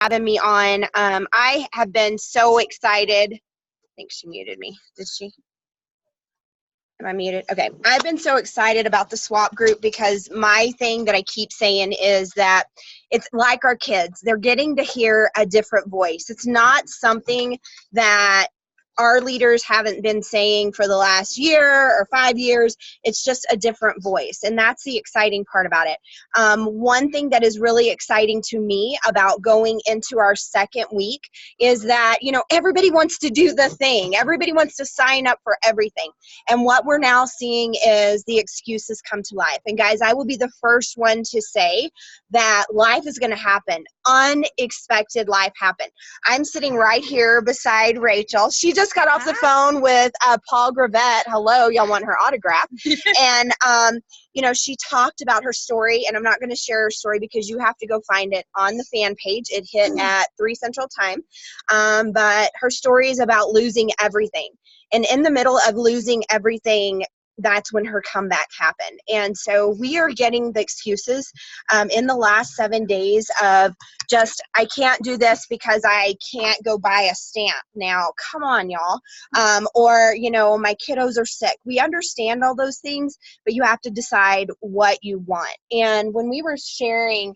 Having me on. I have been so excited. I think she muted me. Did she? Am I muted? Okay. I've been so excited about the swap group because my thing that I keep saying is that it's like our kids. They're getting to hear a different voice. It's not something that our leaders haven't been saying for the last year or 5 years. It's just a different voice. And that's the exciting part about it. One thing that is really exciting to me about going into our second week is that, you know, everybody wants to do the thing. Everybody wants to sign up for everything. And what we're now seeing is the excuses come to life. And guys, I will be the first one to say that life is going to happen. Unexpected life happen. I'm sitting right here beside Rachel. She just got off the phone with Paul Gravette. Hello, y'all want her autograph. And, you know, she talked about her story, and I'm not going to share her story because you have to go find it on the fan page. It hit at 3 Central Time. But her story is about losing everything. And in the middle of losing everything, that's when her comeback happened. And so we are getting the excuses in the last 7 days of just, I can't do this because I can't go buy a stamp. Now, come on, y'all. Or, you know, my kiddos are sick. We understand all those things, but you have to decide what you want. And when we were sharing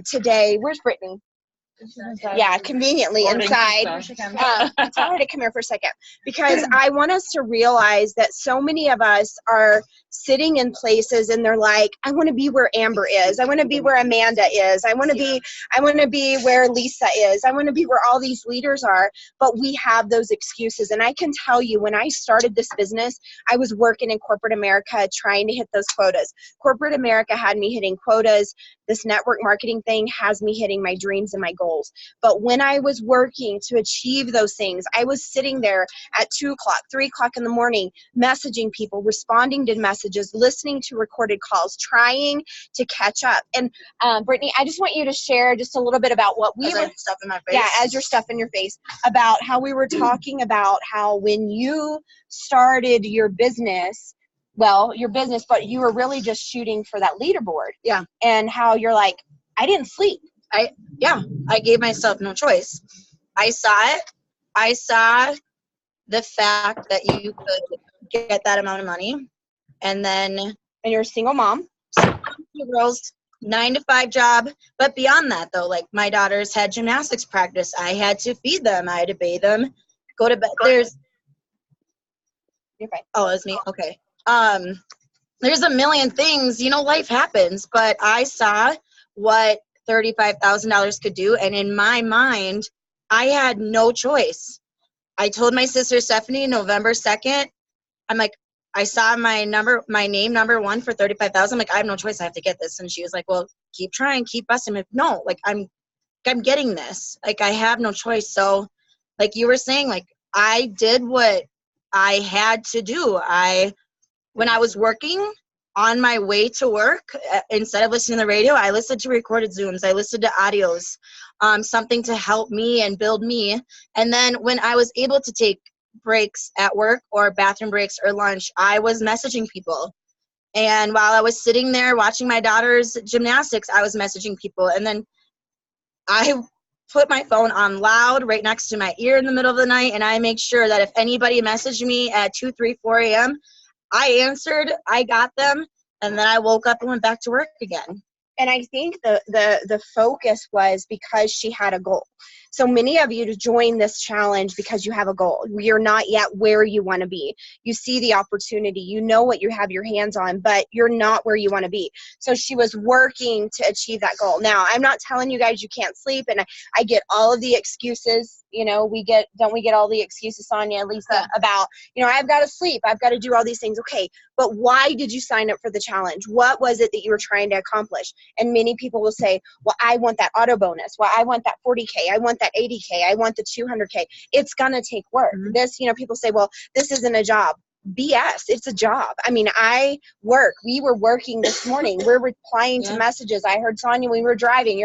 today, where's Brittany? Yeah, conveniently inside. Tell her to come here for a second, because I want us to realize that so many of us are sitting in places and they're like, I want to be where Amber is. I want to be where Amanda is. I want to be where Lisa is. I want to be where all these leaders are. But we have those excuses. And I can tell you, when I started this business, I was working in corporate America trying to hit those quotas. Corporate America had me hitting quotas. This network marketing thing has me hitting my dreams and my goals. But when I was working to achieve those things, I was sitting there at 2 o'clock, 3 o'clock in the morning, messaging people, responding to messages, listening to recorded calls, trying to catch up. And Brittany, I just want you to share just a little bit about what we were, stuff in my face. Yeah, as your stuff in your face, about how we were talking about how when you started your business, but you were really just shooting for that leaderboard. Yeah. And how you're like, I didn't sleep. I gave myself no choice. I saw it. I saw the fact that you could get that amount of money, and you're a single mom. Girls, 9-to-5 job. But beyond that, though, like, my daughters had gymnastics practice. I had to feed them. I had to bathe them, go to bed. You're fine. Oh, it's me. Okay. There's a million things, you know, life happens, but I saw what $35,000 could do. And in my mind, I had no choice. I told my sister Stephanie November 2nd, I'm like, I saw my name number 1 for 35,000. I'm like, I have no choice. I have to get this. And she was like, well, keep trying, keep busting. I'm like, no, like, I'm getting this. Like, I have no choice. So, like you were saying, like, I did what I had to do. When I was working on my way to work, instead of listening to the radio, I listened to recorded Zooms. I listened to audios, something to help me and build me. And then when I was able to take breaks at work or bathroom breaks or lunch, I was messaging people. And while I was sitting there watching my daughter's gymnastics, I was messaging people. And then I put my phone on loud right next to my ear in the middle of the night, and I make sure that if anybody messaged me at 2, 3, 4 a.m., I answered, I got them, and then I woke up and went back to work again. And I think the focus was because she had a goal. So many of you to join this challenge because you have a goal. You're not yet where you want to be. You see the opportunity. You know what you have your hands on, but you're not where you want to be. So she was working to achieve that goal. Now, I'm not telling you guys you can't sleep, and I get all of the excuses. You know, don't we get all the excuses, Sonia, Lisa, about, you know, I've got to sleep. I've got to do all these things. Okay, but why did you sign up for the challenge? What was it that you were trying to accomplish? And many people will say, well, I want that auto bonus. Well, I want that 40K. I want that 80K. I want the 200K. It's going to take work. Mm-hmm. This, you know, people say, well, this isn't a job. BS. It's a job. I mean, we were working this morning. We're replying to messages. I heard Sonia when we were driving.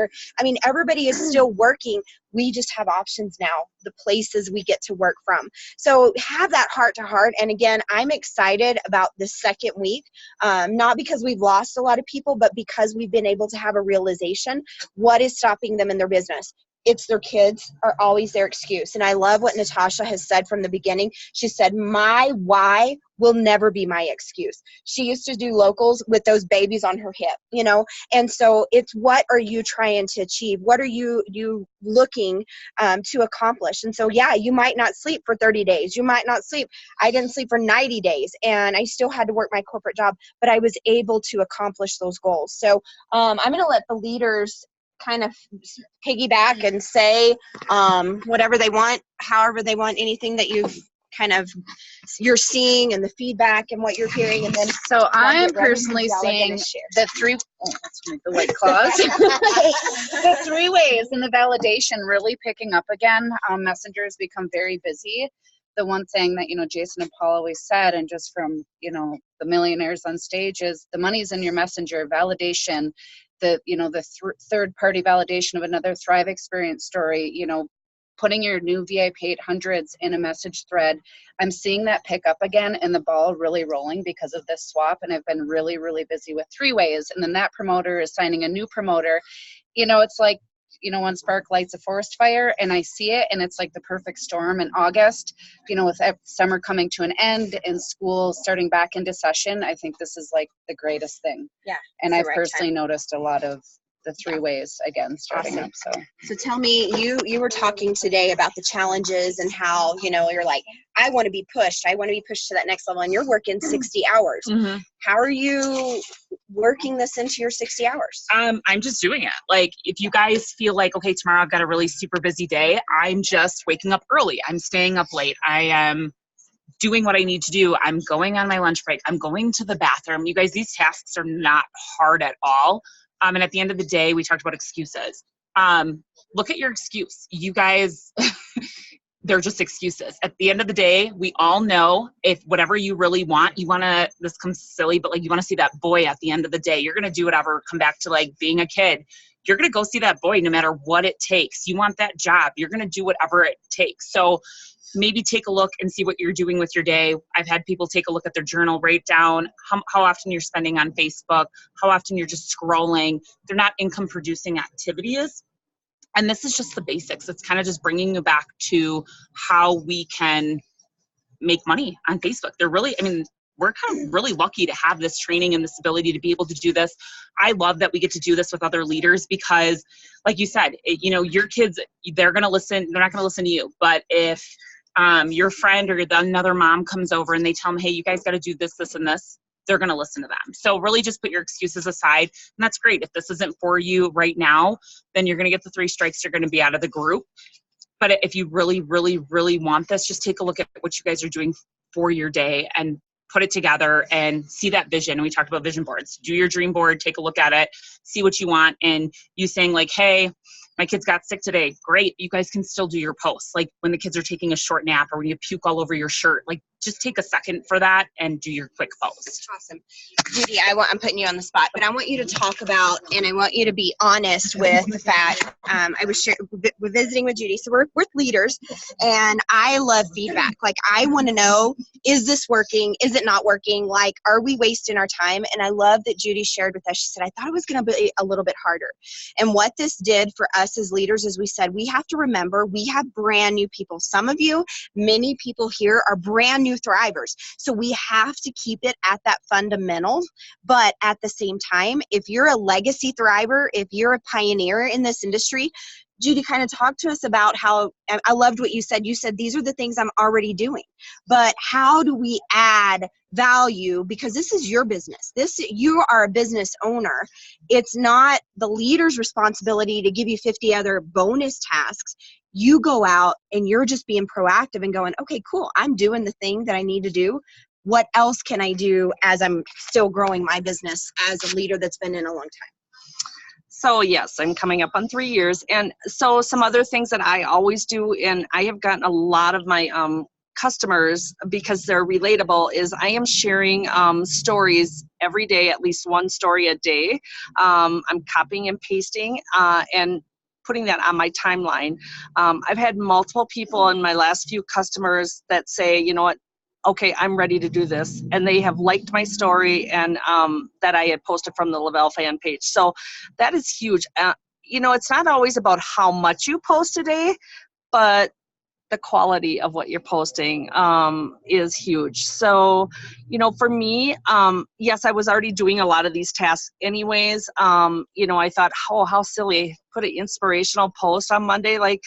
Everybody is still working. We just have options now, the places we get to work from. So have that heart to heart. And again, I'm excited about the second week, not because we've lost a lot of people, but because we've been able to have a realization. What is stopping them in their business? it's their kids are always their excuse. And I love what Natasha has said from the beginning. She said, my why will never be my excuse. She used to do locals with those babies on her hip, you know? And so it's, what are you trying to achieve? What are you looking to accomplish? And so, yeah, you might not sleep for 30 days. You might not sleep. I didn't sleep for 90 days and I still had to work my corporate job, but I was able to accomplish those goals. So I'm going to let the leaders kind of piggyback and say whatever they want, however they want, anything that you're seeing and the feedback and what you're hearing. And then so I'm personally seeing the three, let's make the white claws, the 3 ways and the validation really picking up again. Messengers become very busy. The one thing that, Jason and Paul always said, and just from, the millionaires on stage, is the money's in your messenger. Validation, the third party validation of another Thrive experience story, putting your new VIP 800s in a message thread. I'm seeing that pick up again and the ball really rolling because of this swap. And I've been really, really busy with 3 ways. And then that promoter is signing a new promoter. It's like, one spark lights a forest fire, and I see it, and it's like the perfect storm in August, with summer coming to an end and school starting back into session. I think this is like the greatest thing. Yeah. And I've personally noticed a lot of the 3 ways again starting up. So tell me, you were talking today about the challenges and how, you're like, I want to be pushed. I want to be pushed to that next level. And you're working 60 hours. Mm-hmm. How are you working this into your 60 hours? I'm just doing it. Like, if you guys feel like, okay, tomorrow I've got a really super busy day, I'm just waking up early. I'm staying up late. I am doing what I need to do. I'm going on my lunch break. I'm going to the bathroom. You guys, these tasks are not hard at all. And at the end of the day, we talked about excuses. Look at your excuse. You guys, they're just excuses. At the end of the day, we all know if whatever you really want, this comes silly, but like, you want to see that boy at the end of the day, you're going to do whatever, come back to like being a kid. You're going to go see that boy no matter what it takes. You want that job. You're going to do whatever it takes. So maybe take a look and see what you're doing with your day. I've had people take a look at their journal, write down how often you're spending on Facebook, how often you're just scrolling. They're not income producing activities. And this is just the basics. It's kind of just bringing you back to how we can make money on Facebook. We're kind of really lucky to have this training and this ability to be able to do this. I love that we get to do this with other leaders because, like you said, your kids, they're going to listen. They're not going to listen to you. But if your friend or another mom comes over and they tell them, hey, you guys got to do this, this, and this, they're going to listen to them. So really just put your excuses aside. And that's great. If this isn't for you right now, then you're going to get the 3 strikes. You're going to be out of the group. But if you really, really, really want this, just take a look at what you guys are doing for your day and put it together and see that vision. And we talked about vision boards. Do your dream board, take a look at it, see what you want. And you saying like, hey, my kids got sick today. Great. You guys can still do your posts. Like when the kids are taking a short nap or when you puke all over your shirt, like just take a second for that and do your quick post. Awesome. Judy, I'm putting you on the spot, but I want you to talk about, and I want you to be honest with the fact, we're visiting with Judy. So we're with leaders and I love feedback. Like I want to know, is this working? Is it not working? Like, are we wasting our time? And I love that Judy shared with us. She said, I thought it was going to be a little bit harder. And what this did for us as leaders is we said, we have to remember we have brand new people. Some of you, many people here are brand new thrivers. So we have to keep it at that fundamental. But at the same time, if you're a legacy thriver, if you're a pioneer in this industry, Judy, kind of talk to us about how, I loved what you said. You said, these are the things I'm already doing, but how do we add value? Because this is your business. You are a business owner. It's not the leader's responsibility to give you 50 other bonus tasks. You go out and you're just being proactive and going, okay, cool. I'm doing the thing that I need to do. What else can I do as I'm still growing my business as a leader that's been in a long time? So yes, I'm coming up on 3 years. And so some other things that I always do, and I have gotten a lot of my customers because they're relatable, is I am sharing stories every day, at least one story a day. I'm copying and pasting and putting that on my timeline. I've had multiple people in my last few customers that say, you know what, okay, I'm ready to do this. And they have liked my story and that I had posted from the Lavelle fan page. So that is huge. you know, it's not always about how much you post a day, but the quality of what you're posting is huge. So, you know, for me, yes, I was already doing a lot of these tasks anyways. You know, I thought, oh, how silly, put an inspirational post on Monday. Like,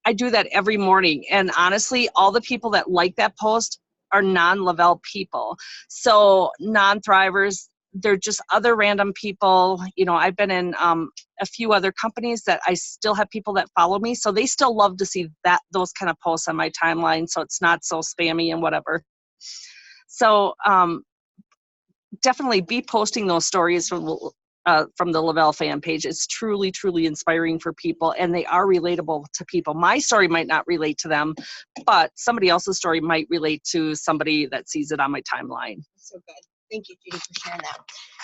I do that every morning. And honestly, all the people that like that post are non-Lavelle people. So non-thrivers, they're just other random people. You know, I've been in a few other companies that I still have people that follow me. So they still love to see those kind of posts on my timeline. So it's not so spammy and whatever. So definitely be posting those stories from the Lavelle fan page. It's truly, truly inspiring for people, and they are relatable to people. My story might not relate to them, but somebody else's story might relate to somebody that sees it on my timeline. So good. Thank you, Judy, for sharing that.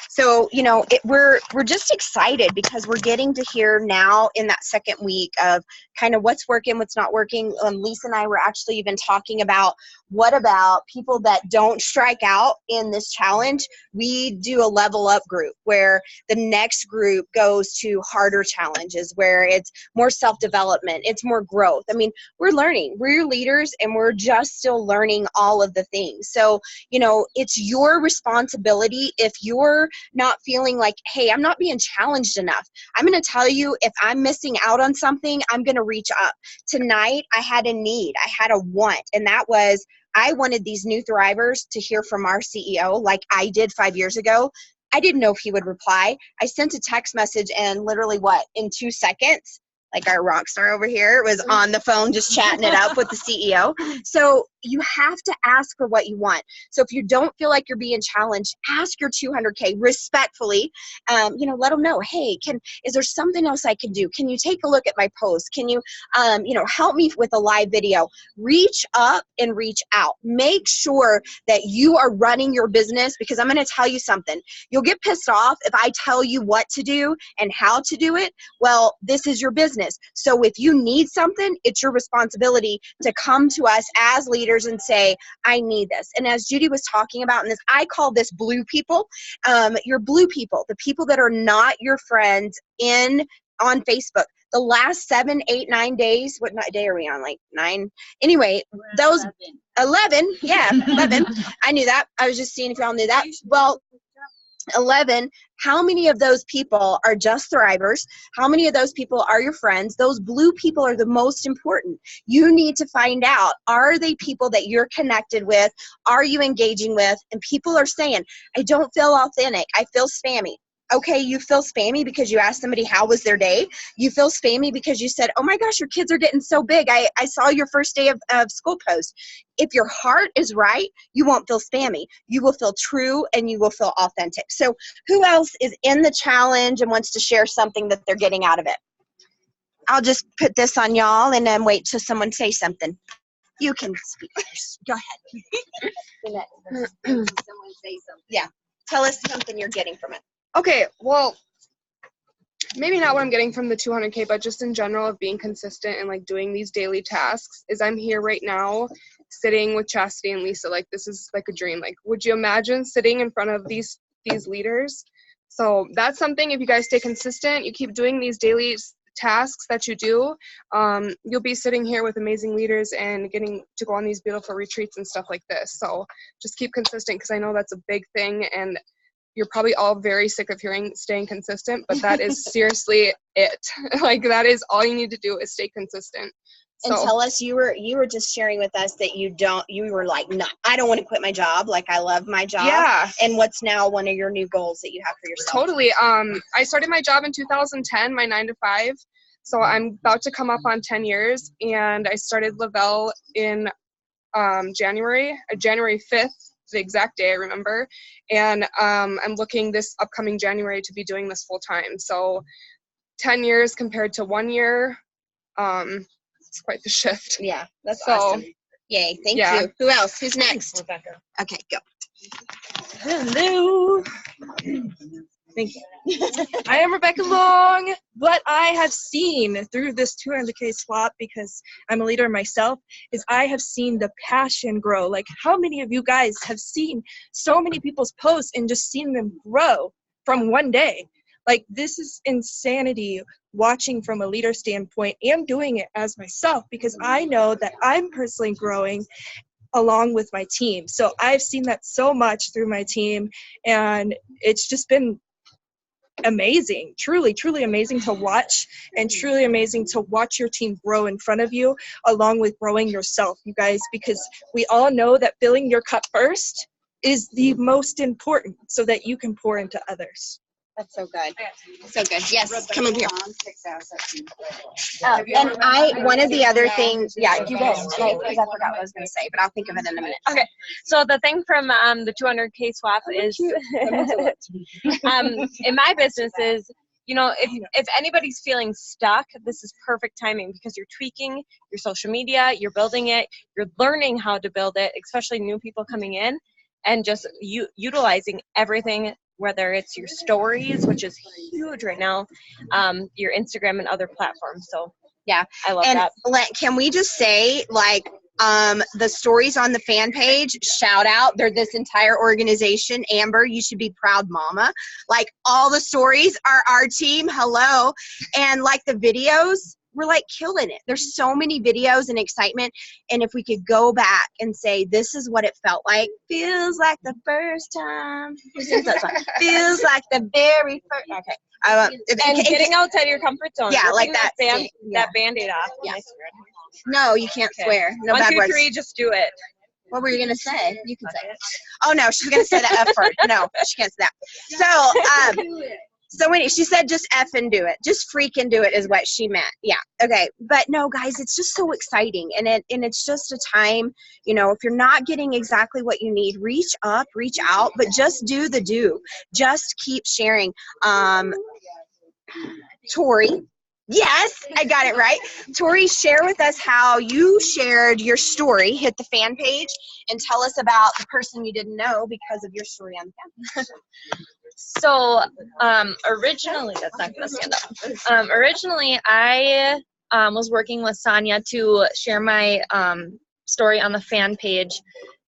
So, you know, we're just excited because we're getting to hear now in that second week of kind of what's working, what's not working. Lisa and I were actually even talking about what about people that don't strike out in this challenge. We do a level up group where the next group goes to harder challenges, where it's more self-development, it's more growth. I mean, we're learning, we're your leaders, and we're just still learning all of the things. So, you know, it's your responsibility. If you're not feeling like, hey, I'm not being challenged enough, I'm going to tell you, if I'm missing out on something, I'm going to reach up. Tonight, I had a need, I had a want, and that was, I wanted these new Thrivers to hear from our CEO like I did 5 years ago. I didn't know if he would reply. I sent a text message, and literally in 2 seconds, like our rock star over here was on the phone just chatting it up with the CEO. So you have to ask for what you want. So if you don't feel like you're being challenged, ask your 200K respectfully. You know, let them know, hey, is there something else I can do? Can you take a look at my post? Can you, you know, help me with a live video? Reach up and reach out. Make sure that you are running your business, because I'm going to tell you something. You'll get pissed off if I tell you what to do and how to do it. Well, this is your business. So if you need something, it's your responsibility to come to us as leaders and say, I need this. And as Judy was talking about in this, I call this blue people. Your blue people, the people that are not your friends on Facebook. The last 7, 8, 9 days, what day are we on? Like 9? Anyway, those 11, yeah, 11. I knew that. I was just seeing if y'all knew that. Well, 11, how many of those people are just Thrivers? How many of those people are your friends? Those blue people are the most important. You need to find out, are they people that you're connected with? Are you engaging with? And people are saying, I don't feel authentic. I feel spammy. Okay, you feel spammy because you asked somebody how was their day. You feel spammy because you said, oh my gosh, your kids are getting so big. I saw your first day of school post. If your heart is right, you won't feel spammy. You will feel true and you will feel authentic. So who else is in the challenge and wants to share something that they're getting out of it? I'll just put this on y'all and then wait till someone say something. You can speak first. Go ahead. Someone say something. Yeah, tell us something you're getting from it. Okay, well, maybe not what I'm getting from the 200K, but just in general of being consistent and like doing these daily tasks is I'm here right now sitting with Chastity and Lisa. Like, this is like a dream. Like, would you imagine sitting in front of these leaders? So that's something, if you guys stay consistent, you keep doing these daily tasks that you do, you'll be sitting here with amazing leaders and getting to go on these beautiful retreats and stuff like this. So just keep consistent, because I know that's a big thing, and you're probably all very sick of hearing staying consistent, but that is seriously it. Like, that is all you need to do is stay consistent. So. And tell us, you were just sharing with us that you were like, no, I don't want to quit my job. Like, I love my job. Yeah. And what's now one of your new goals that you have for yourself? Totally. I started my job in 2010, my 9 to 5. So I'm about to come up on 10 years, and I started Lavelle in January 5th. The exact day I remember, and I'm looking this upcoming January to be doing this full time. So 10 years compared to 1 year, it's quite the shift. Yeah, that's awesome. Yay, thank you. Who else? Who's next? Rebecca. Okay, go. Hello. Thank you. I am Rebecca Long. What I have seen through this 200K swap, because I'm a leader myself, is I have seen the passion grow. Like, how many of you guys have seen so many people's posts and just seen them grow from one day? Like, this is insanity watching from a leader standpoint and doing it as myself, because I know that I'm personally growing along with my team. So I've seen that so much through my team, and it's just been amazing, truly, truly amazing to watch, and truly amazing to watch your team grow in front of you along with growing yourself, you guys, because we all know that filling your cup first is the most important so that you can pour into others. That's so good. So good. Yes, come over here. Have you And ever- one of the other things, yeah, you guys, and I forgot what I was going to say, but I'll think of it in a minute. Okay, so the thing from the 200K swap is, in my business is, you know, if anybody's feeling stuck, this is perfect timing because you're tweaking your social media, you're building it, you're learning how to build it, especially new people coming in, and just utilizing everything, whether it's your stories, which is huge right now, your Instagram and other platforms. So Yeah. I love And that. can we just say, like, the stories on the fan page, shout out, they're this entire organization. Amber, you should be proud mama. Like, all the stories are our team. Hello. And like the videos, we're like killing it. There's so many videos and excitement. And if we could go back and say, this is what it felt like. Feels like the first time. Feels like the very first. Okay. And getting outside your comfort zone. Yeah, like ripping that. Yeah. That Band-Aid off. Yeah. I swear. No, you can't Okay. swear. No 1, bad 2, words. 3, just do it. What were you gonna say? You can say it. Oh no, she's gonna say the F word. No, she can't say that. So anyway, she said just F and do it. Just freaking do it is what she meant. Yeah. Okay. But no, guys, it's just so exciting, and it's just a time. You know, if you're not getting exactly what you need, reach up, reach out, but just do the do. Just keep sharing. Tori. Yes, I got it right. Tori, share with us how you shared your story. Hit the fan page and tell us about the person you didn't know because of your story on the fan. So originally, that's not going to stand up. Originally, I was working with Sonia to share my story on the fan page.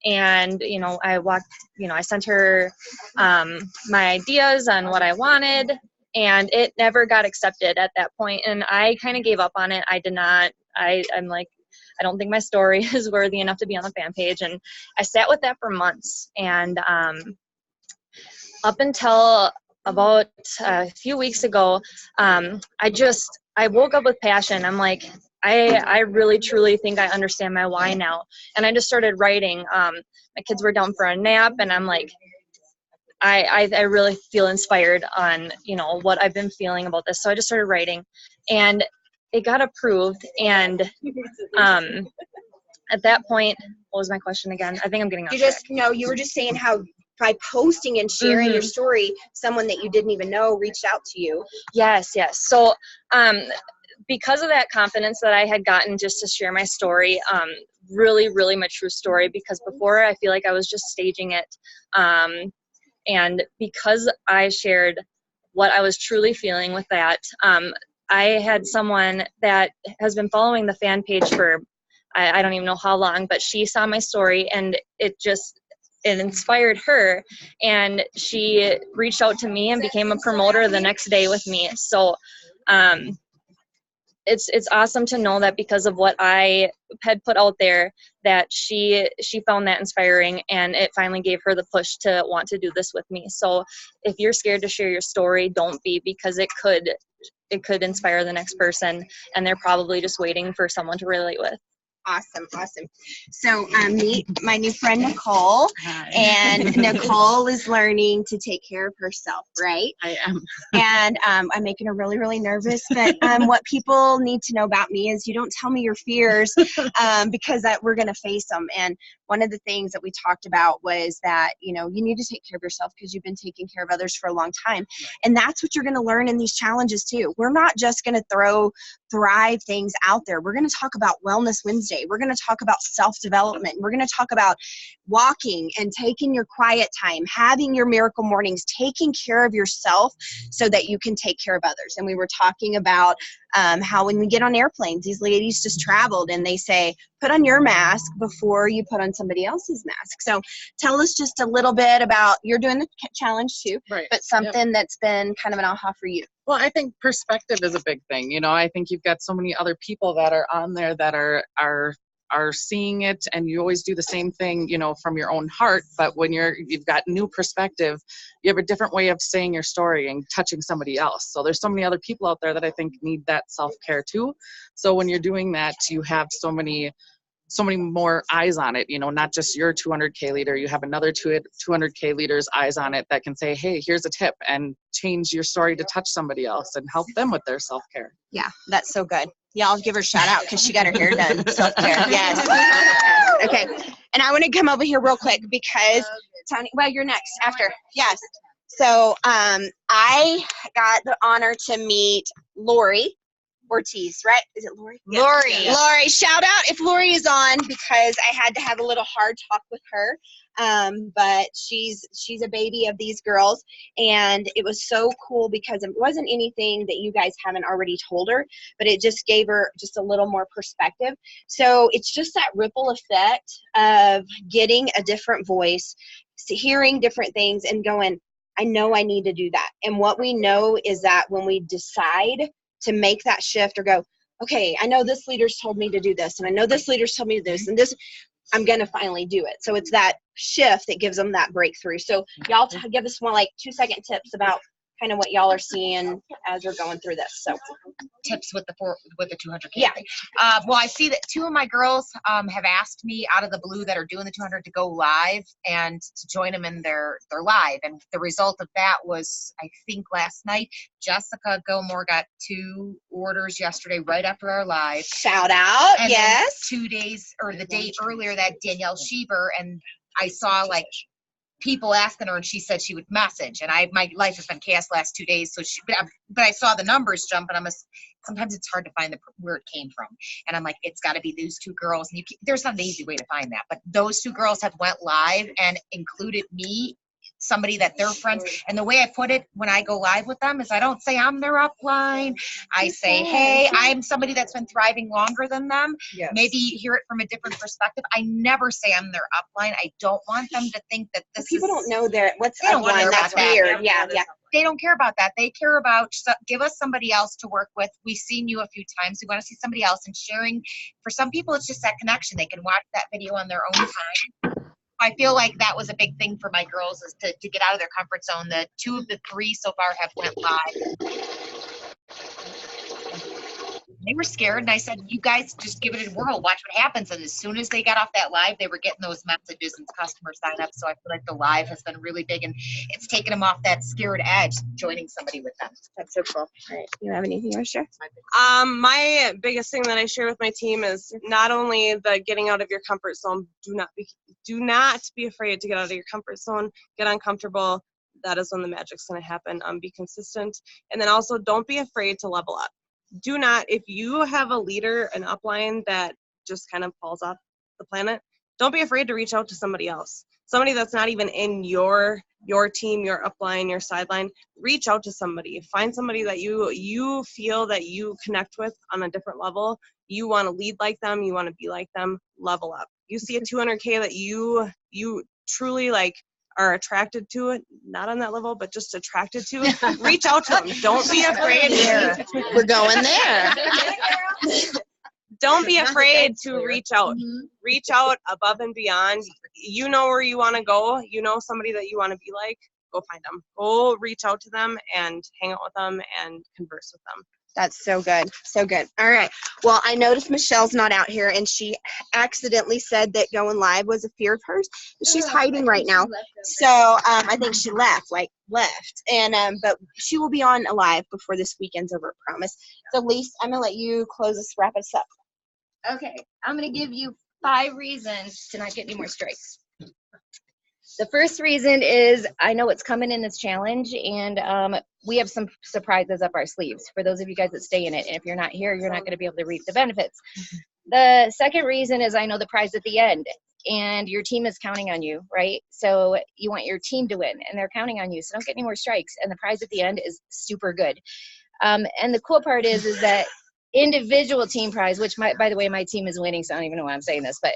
And, you know, I sent her my ideas on what I wanted. And it never got accepted at that point, and I kind of gave up on it. I did not. I'm like, I don't think my story is worthy enough to be on the fan page, and I sat with that for months. And up until about a few weeks ago, I woke up with passion. I'm like, I really truly think I understand my why now, and I just started writing. My kids were down for a nap, and I'm like, I really feel inspired on, you know, what I've been feeling about this. So I just started writing, and it got approved. And at that point, what was my question again? I think I'm getting off track. You were just saying how by posting and sharing your story, someone that you didn't even know reached out to you. Yes. So because of that confidence that I had gotten just to share my story, really, really my true story, because before I feel like I was just staging it. And because I shared what I was truly feeling with that, I had someone that has been following the fan page for, I don't even know how long, but she saw my story, and it inspired her, and she reached out to me and became a promoter the next day with me. So it's awesome to know that because of what I had put out there, that she found that inspiring, and it finally gave her the push to want to do this with me. So if you're scared to share your story, don't be, because it could inspire the next person, and they're probably just waiting for someone to relate with. Awesome. So meet my new friend Nicole. And Nicole is learning to take care of herself, right? I am. And I'm making her really, really nervous. But what people need to know about me is you don't tell me your fears because we're going to face them. And one of the things that we talked about was that, you know, you need to take care of yourself because you've been taking care of others for a long time. And that's what you're going to learn in these challenges too. We're not just going to thrive things out there. We're going to talk about Wellness Wednesday. We're going to talk about self-development. We're going to talk about walking and taking your quiet time, having your miracle mornings, taking care of yourself so that you can take care of others. And we were talking about how when we get on airplanes, these ladies just traveled and they say, put on your mask before you put on somebody else's mask. So tell us just a little bit about, you're doing the challenge too, Right. but something that's been kind of an aha for you. Well, I think perspective is a big thing. I think you've got so many other people that are on there that are seeing it, and you always do the same thing, from your own heart. But when you've got new perspective, you have a different way of saying your story and touching somebody else. So there's so many other people out there that I think need that self-care too. So when you're doing that, you have so many more eyes on it, not just your 200K leader. You have another 200K leaders' eyes on it that can say, hey, here's a tip, and change your story to touch somebody else and help them with their self-care. Yeah, that's so good. Y'all give her a shout out because she got her hair done. Self-care. Yes. Okay. And I want to come over here real quick because Tony, well, you're next after. Yes. So I got the honor to meet Lori Ortiz, right? Is it Lori? Yeah. Lori. Yeah. Lori, shout out if Lori is on, because I had to have a little hard talk with her. But she's a baby of these girls, and it was so cool because it wasn't anything that you guys haven't already told her, but it just gave her just a little more perspective. So it's just that ripple effect of getting a different voice, hearing different things, and going, I know I need to do that. And what we know is that when we decide to make that shift or go, okay, I know this leader's told me to do this, and I know this leader's told me to do this, and this, I'm going to finally do it. So it's that shift that gives them that breakthrough. So y'all give us more like 2-second tips about kind of what y'all are seeing as we're going through this. So tips with the 200K. Yeah. Well, I see that 2 of my girls have asked me out of the blue that are doing the 200 to go live and to join them in their live. And the result of that was, I think last night, Jessica Gilmore got 2 orders yesterday right after our live. Shout out. And yes. Then 2 days or the day earlier, that Danielle Schieber, and I saw like people asking her, and she said she would message. And my life has been chaos last 2 days, so but I saw the numbers jump, and sometimes it's hard to find where it came from. And I'm like, it's got to be those 2 girls. And there's not an easy way to find that, but those 2 girls have went live and included me, somebody that they're friends. And the way I put it when I go live with them is I don't say I'm their upline. I say, hey, I'm somebody that's been thriving longer than them. Yes. Maybe hear it from a different perspective. I never say I'm their upline. I don't want them to think that this People don't know what's They don't wanna upline. hear That's about that. weird. Yeah. They don't care about that. They care about give us somebody else to work with. We've seen you a few times. We want to see somebody else, and sharing. For some people, it's just that connection. They can watch that video on their own time. I feel like that was a big thing for my girls, is to get out of their comfort zone. The 2 of the 3 so far have went live. They were scared, and I said, you guys just give it a whirl, watch what happens. And as soon as they got off that live, they were getting those messages and customer sign-ups. So I feel like the live has been really big, and it's taken them off that scared edge, joining somebody with them. That's so cool. All right. You have anything you want to share? My biggest thing that I share with my team is not only the getting out of your comfort zone. Do not be afraid to get out of your comfort zone. Get uncomfortable. That is when the magic's going to happen. Be consistent, and then also don't be afraid to level up. Do not, if you have a leader, an upline that just kind of falls off the planet, don't be afraid to reach out to somebody else. Somebody that's not even in your team, your upline, your sideline. Reach out to somebody. Find somebody that you feel that you connect with on a different level. You want to lead like them. You want to be like them. Level up. You see a 200K that you truly like are attracted to it, not on that level, but just attracted to it, reach out to them. Don't be afraid. We're going there. Don't be afraid to reach out. Reach out above and beyond. You know where you want to go. You know somebody that you want to be like. Go find them. Go reach out to them and hang out with them and converse with them. That's so good. So good. All right. Well, I noticed Michelle's not out here, and she accidentally said that going live was a fear of hers. She's hiding right now. So I think she left. And but she will be on live before this weekend's over, I promise. So Lise, I'm going to let you close us, wrap us up. Okay, I'm going to give you 5 reasons to not get any more strikes. The first reason is I know what's coming in this challenge, and we have some surprises up our sleeves for those of you guys that stay in it. And if you're not here, you're not going to be able to reap the benefits. The second reason is I know the prize at the end, and your team is counting on you, right? So you want your team to win, and they're counting on you. So don't get any more strikes. And the prize at the end is super good. And the cool part is that individual team prize, which by the way, my team is winning, so I don't even know why I'm saying this, but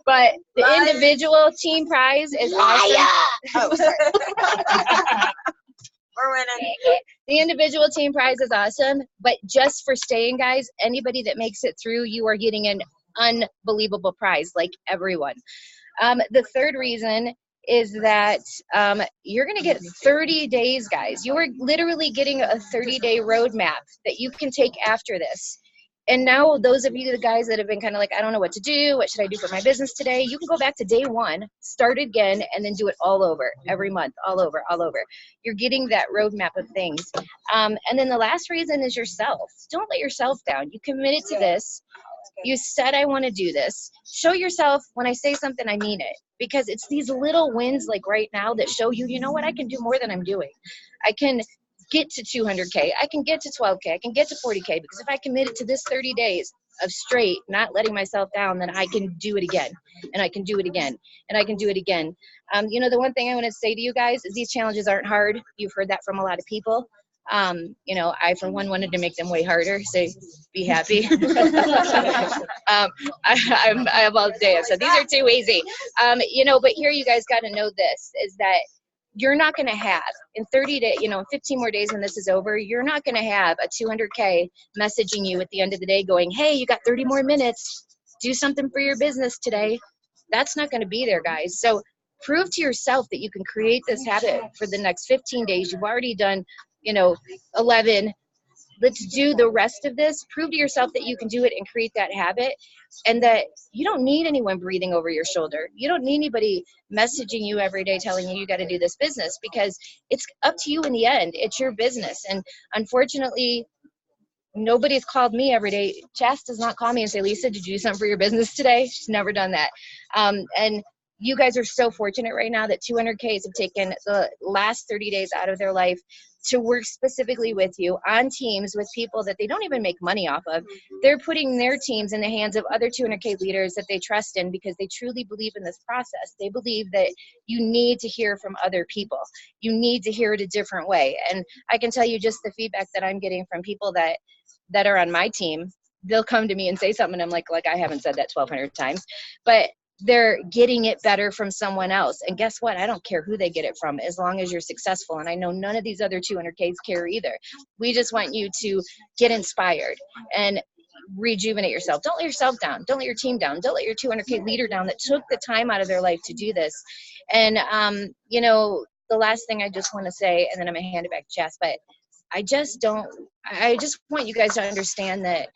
but the individual team prize is awesome. Oh, sorry. We're winning. The individual team prize is awesome, but just for staying, guys, anybody that makes it through, you are getting an unbelievable prize, like everyone. The third reason is that you're going to get 30 days, guys. You are literally getting a 30-day roadmap that you can take after this. And now those of you, the guys that have been kind of like, I don't know what to do, what should I do for my business today? You can go back to day one, start again, and then do it all over, every month, all over. You're getting that roadmap of things. And then the last reason is yourself. Don't let yourself down. You committed to this. You said, I want to do this. Show yourself when I say something, I mean it. Because it's these little wins like right now that show you, you know what, I can do more than I'm doing. I can get to 200K. I can get to 12K. I can get to 40K. Because if I committed to this 30 days of straight, not letting myself down, then I can do it again. And I can do it again. And I can do it again. You know, the one thing I want to say to you guys is these challenges aren't hard. You've heard that from a lot of people. You know, I for one wanted to make them way harder, so be happy. I have all day, so these are too easy. You know, but here you guys got to know this, is that you're not going to have in 30 days, you know, 15 more days when this is over, you're not going to have a 200K messaging you at the end of the day going, hey, you got 30 more minutes, do something for your business today. That's not going to be there, guys. So prove to yourself that you can create this habit for the next 15 days. You've already done, you know, 11. Let's do the rest of this. Prove to yourself that you can do it and create that habit, and that you don't need anyone breathing over your shoulder. You don't need anybody messaging you every day telling you got to do this business, because it's up to you in the end. It's your business. And unfortunately, nobody's called me every day. Chas does not call me and say, Lisa, did you do something for your business today? She's never done that. And you guys are so fortunate right now that 200Ks have taken the last 30 days out of their life to work specifically with you on teams with people that they don't even make money off of. They're putting their teams in the hands of other 200K leaders that they trust in, because they truly believe in this process. They believe that you need to hear from other people. You need to hear it a different way. And I can tell you just the feedback that I'm getting from people that are on my team. They'll come to me and say something, and I'm like I haven't said that 1,200 times. But they're getting it better from someone else. And guess what? I don't care who they get it from, as long as you're successful. And I know none of these other 200Ks care either. We just want you to get inspired and rejuvenate yourself. Don't let yourself down. Don't let your team down. Don't let your 200K leader down that took the time out of their life to do this. And, you know, the last thing I just want to say, and then I'm going to hand it back to Chas, but I just want you guys to understand that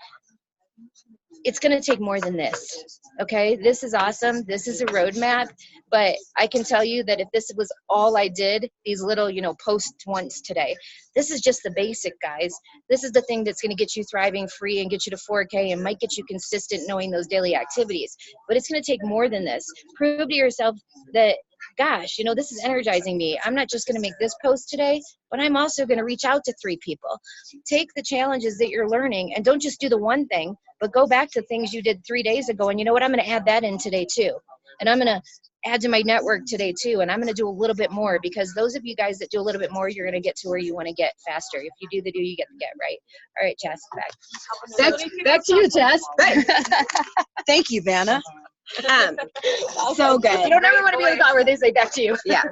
it's going to take more than this. Okay, this is awesome. This is a roadmap, but I can tell you that if this was all I did, these little, you know, posts once today, this is just the basic, guys. This is the thing that's going to get you thriving free and get you to 4K and might get you consistent knowing those daily activities. But it's going to take more than this. Prove to yourself that, gosh, you know, this is energizing me. I'm not just going to make this post today, but I'm also going to reach out to 3 people. Take the challenges that you're learning and don't just do the one thing, but go back to things you did 3 days ago. And you know what? I'm going to add that in today too. And I'm going to add to my network today too. And I'm going to do a little bit more, because those of you guys that do a little bit more, you're going to get to where you want to get faster. If you do the do, you get the get, right? All right, Chas, Back to you, Chas. Thank you, Vanna. So good. You don't ever want to be in a spot where they say back to you. Yeah,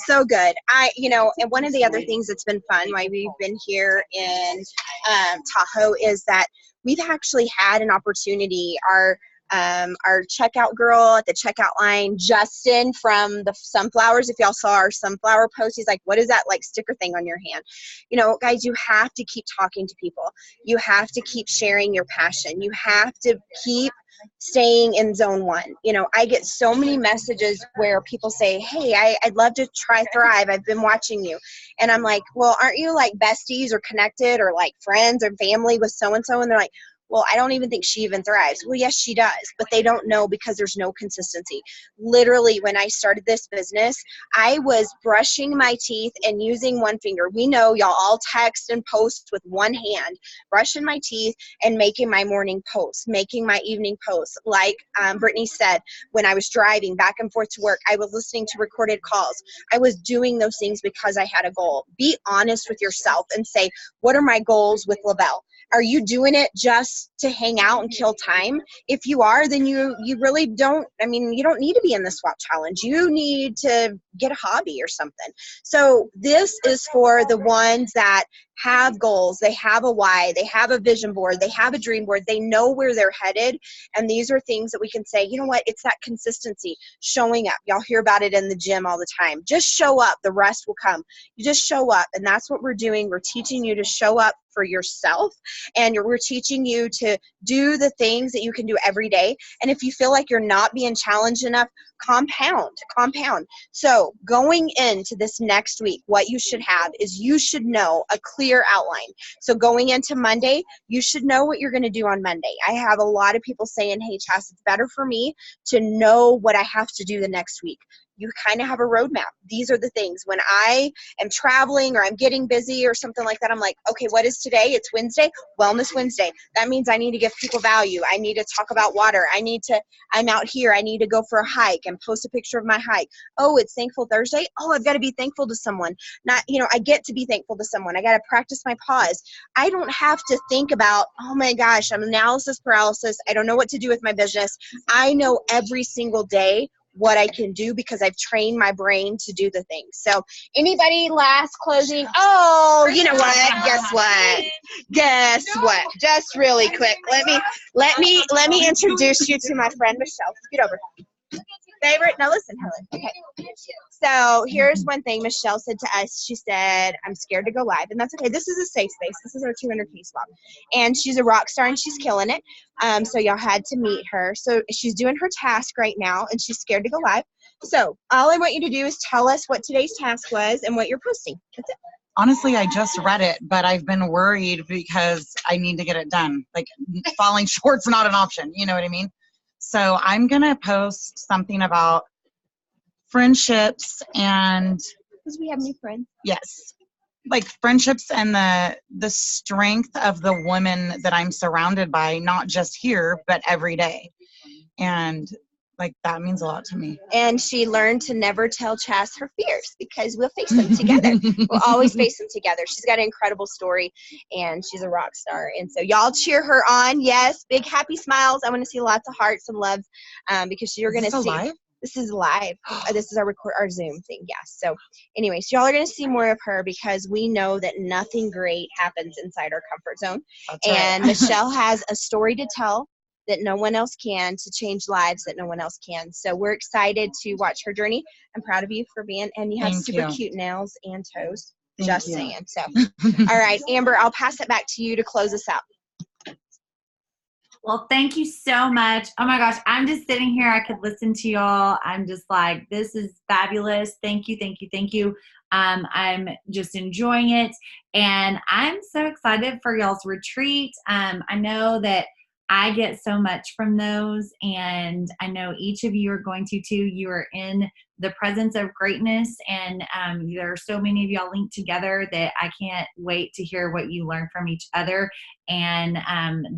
so good. You know, and one of the other things that's been fun while we've been here in Tahoe is that we've actually had an opportunity. Our checkout girl at the checkout line, Justin from the Sunflowers, if y'all saw our sunflower post, he's like, what is that like sticker thing on your hand? You know, guys, you have to keep talking to people. You have to keep sharing your passion. You have to keep staying in zone 1. You know, I get so many messages where people say, hey, I'd love to try Thrive. I've been watching you. And I'm like, well, aren't you like besties or connected or like friends or family with so-and-so? And they're like, well, I don't even think she even thrives. Well, yes, she does, but they don't know because there's no consistency. Literally, when I started this business, I was brushing my teeth and using one finger. We know y'all all text and post with one hand, brushing my teeth and making my morning posts, making my evening posts. Like Brittany said, when I was driving back and forth to work, I was listening to recorded calls. I was doing those things because I had a goal. Be honest with yourself and say, what are my goals with Lavelle? Are you doing it just to hang out and kill time? If you are, then you really don't, I mean, you don't need to be in the swap challenge. You need to get a hobby or something. So this is for the ones that have goals, they have a why, they have a vision board, they have a dream board, they know where they're headed. And these are things that we can say, you know what, it's that consistency, showing up. Y'all hear about it in the gym all the time. Just show up, the rest will come. You just show up, and that's what we're doing. We're teaching you to show up for yourself, and we're teaching you to do the things that you can do every day. And if you feel like you're not being challenged enough, compound. So going into this next week, what you should have is you should know a clear outline. So going into Monday, you should know what you're going to do on Monday. I have a lot of people saying, hey, Chas, it's better for me to know what I have to do the next week. You kind of have a roadmap. These are the things. When I am traveling or I'm getting busy or something like that, I'm like, okay, what is today? It's Wednesday, Wellness Wednesday. That means I need to give people value. I need to talk about water. I'm out here. I need to go for a hike and post a picture of my hike. Oh, it's Thankful Thursday. Oh, I've got to be thankful to someone. I get to be thankful to someone. I got to practice my pause. I don't have to think about, oh my gosh, I'm analysis paralysis. I don't know what to do with my business. I know every single day what I can do because I've trained my brain to do the things. So anybody last closing? Oh, you know what? Guess what? Just really quick. Let me introduce you to my friend Michelle. Get over. Favorite? Now listen, Helen. Okay. So here's one thing Michelle said to us. She said, I'm scared to go live. And that's okay. This is a safe space. This is our 200K swap. And she's a rock star and she's killing it. So y'all had to meet her. So she's doing her task right now and she's scared to go live. So all I want you to do is tell us what today's task was and what you're posting. That's it. Honestly, I just read it, but I've been worried because I need to get it done. Like falling short's not an option. You know what I mean? So I'm going to post something about friendships and... Because we have new friends. Yes. Like friendships and the strength of the women that I'm surrounded by, not just here, but every day. And like that means a lot to me. And she learned to never tell Chas her fears because we'll face them together. We'll always face them together. She's got an incredible story and she's a rock star. And so y'all cheer her on. Yes, big happy smiles. I want to see lots of hearts and loves because you're going to see. Live? This is live. This is our Zoom thing. Yes. So anyways, y'all are going to see more of her because we know that nothing great happens inside our comfort zone. That's right. And Michelle has a story to tell that no one else can, to change lives that no one else can. So we're excited to watch her journey. I'm proud of you for being, and you have super cute nails and toes. Just saying. So, all right, Amber, I'll pass it back to you to close us out. Well, thank you so much. Oh my gosh, I'm just sitting here. I could listen to y'all. I'm just like, this is fabulous. Thank you, thank you, thank you. I'm just enjoying it. And I'm so excited for y'all's retreat. I know that I get so much from those, and I know each of you are going to too. You are in the presence of greatness, and there are so many of y'all linked together that I can't wait to hear what you learn from each other, and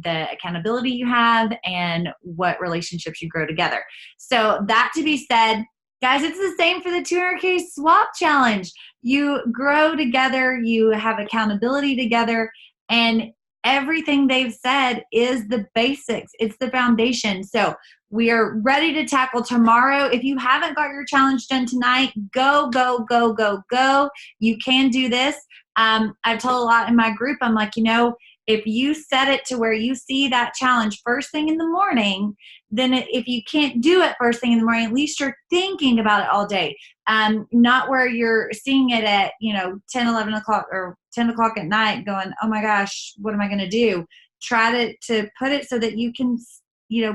the accountability you have, and what relationships you grow together. So that to be said, guys, it's the same for the 200K swap challenge. You grow together, you have accountability together, and everything they've said is the basics. It's the foundation. So we are ready to tackle tomorrow. If you haven't got your challenge done tonight, go, go, go, go, go. You can do this. I've told a lot in my group, I'm like, if you set it to where you see that challenge first thing in the morning, then if you can't do it first thing in the morning, at least you're thinking about it all day. Not where you're seeing it at, 10, 11 o'clock or 10 o'clock at night going, oh my gosh, what am I going to do? Try to put it so that you can,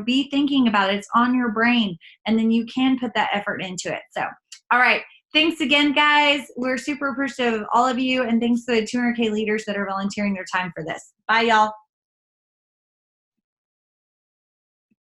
be thinking about it. It's on your brain, and then you can put that effort into it. So, all right. Thanks again, guys. We're super appreciative of all of you, and thanks to the 200K leaders that are volunteering their time for this. Bye, y'all.